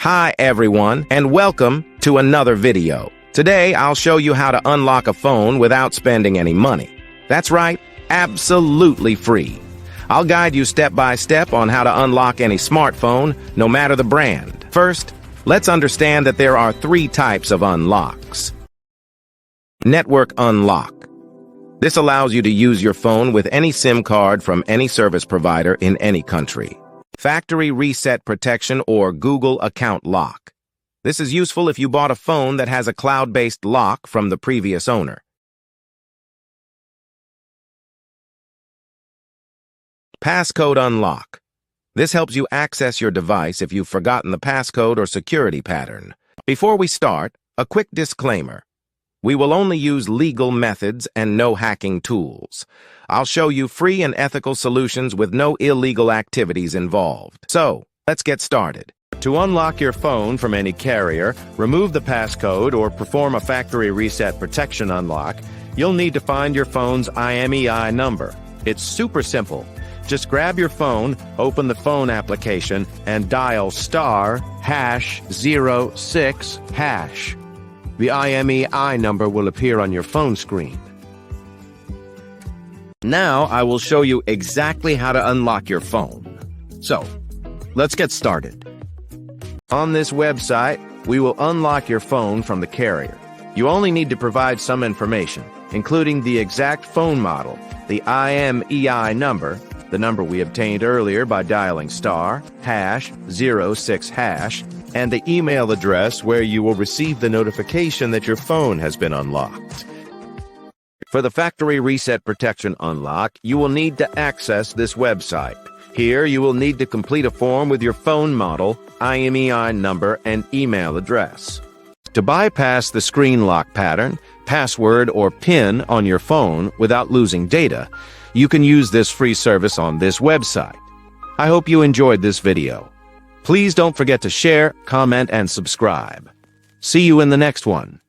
Hi everyone, and welcome to another video. Today I'll show you how to unlock a phone without spending any money. That's right, absolutely free. I'll guide you step by step on how to unlock any smartphone, no matter the brand. First, let's understand that there are three types of unlocks. Network unlock. This allows you to use your phone with any SIM card from any service provider in any country. Factory reset protection or Google account lock. This is useful if you bought a phone that has a cloud-based lock from the previous owner. Passcode unlock. This helps you access your device if you've forgotten the passcode or security pattern. Before we start, a quick disclaimer. We will only use legal methods and no hacking tools. I'll show you free and ethical solutions with no illegal activities involved. So, let's get started. To unlock your phone from any carrier, remove the passcode, or perform a factory reset protection unlock, you'll need to find your phone's IMEI number. It's super simple. Just grab your phone, open the phone application, and dial *#06#. The IMEI number will appear on your phone screen. Now I will show you exactly how to unlock your phone. So, let's get started. On this website, we will unlock your phone from the carrier. You only need to provide some information, including the exact phone model, the IMEI number, the number we obtained earlier by dialing *#06#, and the email address where you will receive the notification that your phone has been unlocked. For the factory reset protection unlock, you will need to access this website. Here, you will need to complete a form with your phone model, IMEI number, and email address. To bypass the screen lock pattern, password, or PIN on your phone without losing data, you can use this free service on this website. I hope you enjoyed this video. Please don't forget to share, comment, and subscribe. See you in the next one.